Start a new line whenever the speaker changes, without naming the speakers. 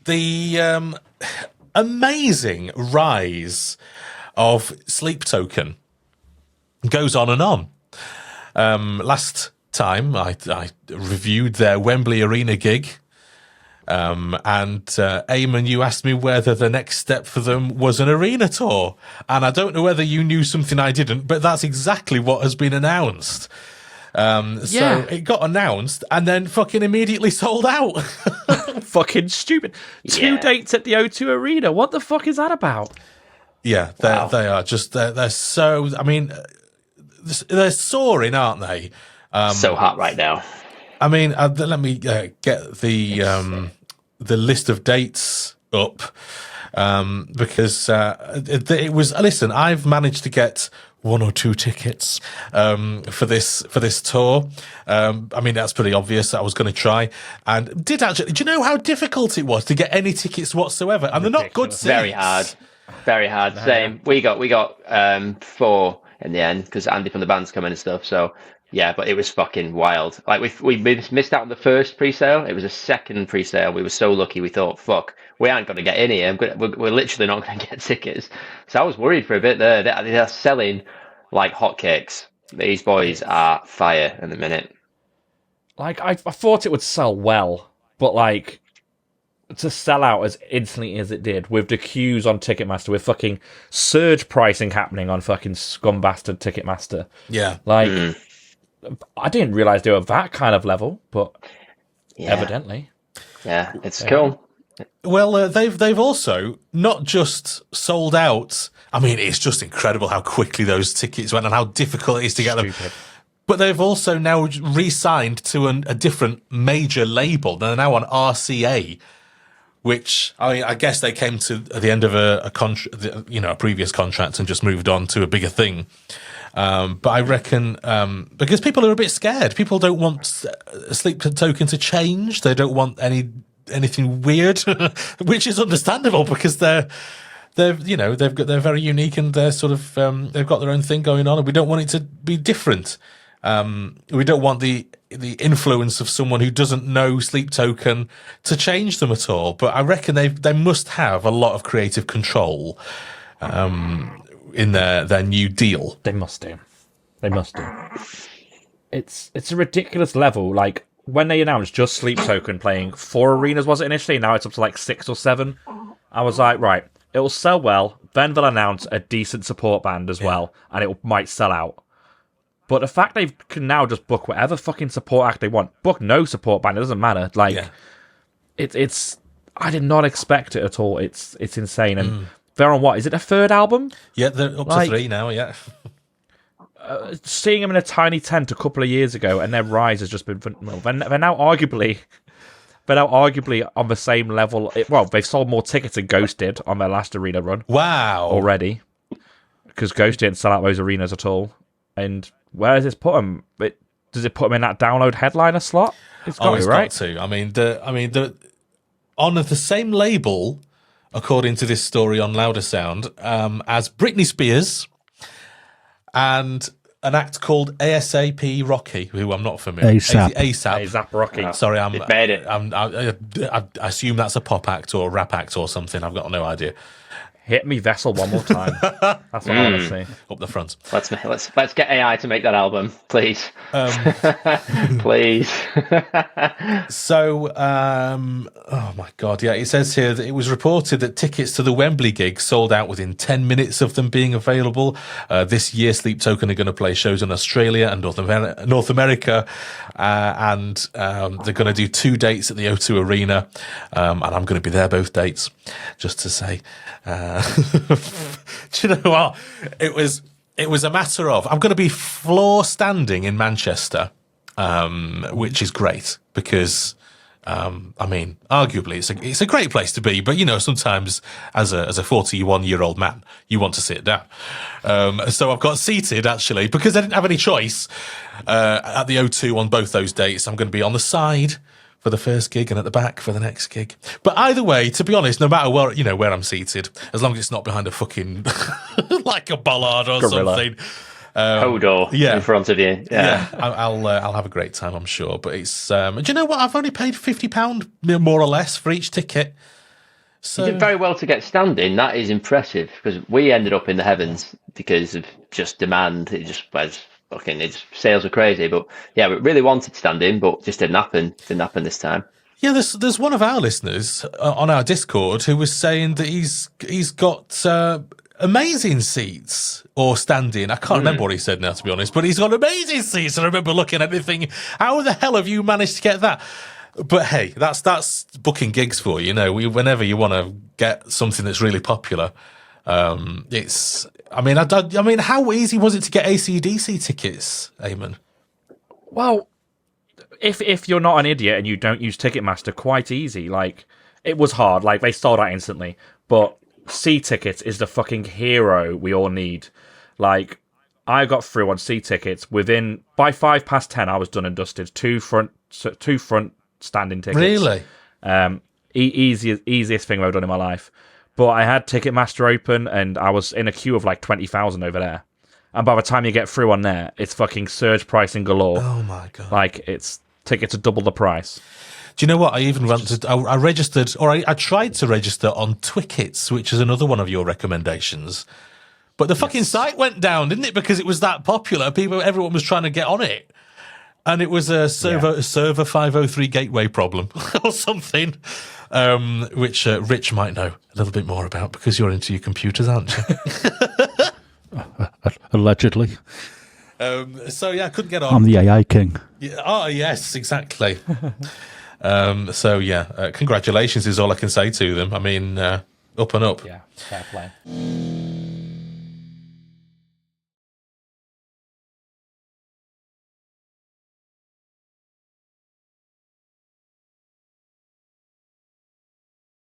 the amazing rise of Sleep Token goes on and on. Last time I reviewed their Wembley Arena gig, and Eamon, you asked me whether the next step for them was an arena tour, and I don't know whether you knew something I didn't, but that's exactly what has been announced. So it got announced and then fucking immediately sold out.
Fucking stupid. 2 dates at the O2 Arena. What the fuck is that about?
Yeah, they are just they're so. I mean, they're soaring, aren't they?
So hot right now.
I mean, let me get the list of dates up, because it was. Listen, I've managed to get 1 or 2 tickets for this tour. I mean, that's pretty obvious. I was going to try, and did actually. Do you know how difficult it was to get any tickets whatsoever? And they're not good seats.
Very hard. Same. We got 4 in the end because Andy from the band's coming and stuff. So yeah, but it was fucking wild. Like we missed out on the first pre-sale. It was a second pre-sale. We were so lucky. We thought, fuck, we aren't going to get in here. We're literally not going to get tickets. So I was worried for a bit there. They're selling like hotcakes. These boys are fire in a minute.
Like I thought it would sell well, but like to sell out as instantly as it did with the queues on Ticketmaster, with fucking surge pricing happening on fucking scumbastard Ticketmaster.
Yeah,
like. I didn't realize they were that kind of level, but evidently.
Yeah, it's cool.
Well, they've also not just sold out. I mean, it's just incredible how quickly those tickets went and how difficult it is to get them. But they've also now re-signed to a different major label. They're now on RCA, which I guess they came to the end of a previous contract and just moved on to a bigger thing. But I reckon because people are a bit scared. People don't want Sleep Token to change. They don't want anything weird, which is understandable because they're very unique and they're sort of they've got their own thing going on, and we don't want it to be different. We don't want the influence of someone who doesn't know Sleep Token to change them at all. But I reckon they must have a lot of creative control in their new deal.
They must do. It's a ridiculous level. Like when they announced just Sleep Token playing 4 arenas, was it initially? Now it's up to like 6 or 7. I was like, right, it'll sell well. Then they'll announce a decent support band as well, and it might sell out. But the fact they can now just book whatever fucking support act they want, book no support band, it doesn't matter. Like it's I did not expect it at all. It's insane. And they're on what? Is it a 3rd album?
Yeah, they're up to 3 now, yeah.
Seeing them in a tiny tent a couple of years ago, and their rise has just been... Well, they're now arguably on the same level. They've sold more tickets than Ghost did on their last arena run.
Wow.
Already. Because Ghost didn't sell out those arenas at all. And where does this put them? Does it put them in that download headliner slot? It's got to, right?
Got to. I mean, the on the same label, according to this story on Louder Sound, as Britney Spears and an act called ASAP Rocky, who I'm not familiar with.
ASAP Rocky.
Sorry,
made it.
I assume that's a pop act or a rap act or something. I've got no idea.
Hit me Vessel one more time. That's what I want to see.
Up the front.
Let's get AI to make that album, please. Please.
So, oh my God, yeah. It says here that it was reported that tickets to the Wembley gig sold out within 10 minutes of them being available. This year, Sleep Token are going to play shows in Australia and North America, and they're going to do 2 dates at the O2 Arena, and I'm going to be there both dates, just to say. Do you know what? It was a matter of, I'm going to be floor standing in Manchester, which is great because, I mean, arguably it's a great place to be, but sometimes as a 41-year-old man, you want to sit down. So I've got seated actually because I didn't have any choice, at the O2 on both those dates. I'm going to be on the side for the first gig and at the back for the next gig. But either way, to be honest, no matter where I'm seated, as long as it's not behind a fucking like a bollard or
Gorilla.
something.
Hodor in front of you. Yeah.
I'll have a great time, I'm sure. But it's do you know what? I've only paid £50 more or less for each ticket.
You did very well to get standing. That is impressive because we ended up in the heavens because of just demand. It just was fucking. Sales were crazy, but yeah, we really wanted standing, but just didn't happen. Didn't happen this time.
Yeah, there's one of our listeners on our Discord who was saying that he's got amazing seats or standing. I can't remember what he said now, to be honest, but he's got amazing seats. I remember looking at it and thinking, how the hell have you managed to get that? But hey, that's booking gigs for you. You know, whenever you want to get something that's really popular, it's. I mean, how easy was it to get AC/DC tickets, Eamon?
Well, if you're not an idiot and you don't use Ticketmaster, quite easy. Like, it was hard. Like, they sold out instantly. But C tickets is the fucking hero we all need. Like, I got through on C tickets by 10:05, I was done and dusted. Two front standing tickets.
Really?
Easiest thing I've done in my life. But I had Ticketmaster open and I was in a queue of like 20,000 over there. And by the time you get through on there, it's fucking surge pricing galore.
Oh my God.
Like, it's tickets are double the price.
Do you know what? I even I registered, or I tried to register on Twickets, which is another one of your recommendations. But the fucking site went down, didn't it? Because it was that popular. Everyone was trying to get on it. And it was a server 503 gateway problem or something, which Rich might know a little bit more about because you're into your computers, aren't you?
Allegedly.
So yeah, I couldn't get on.
I'm the AI king.
Yeah, oh yes, exactly. Congratulations is all I can say to them. I mean, up and up.
Yeah, fair play.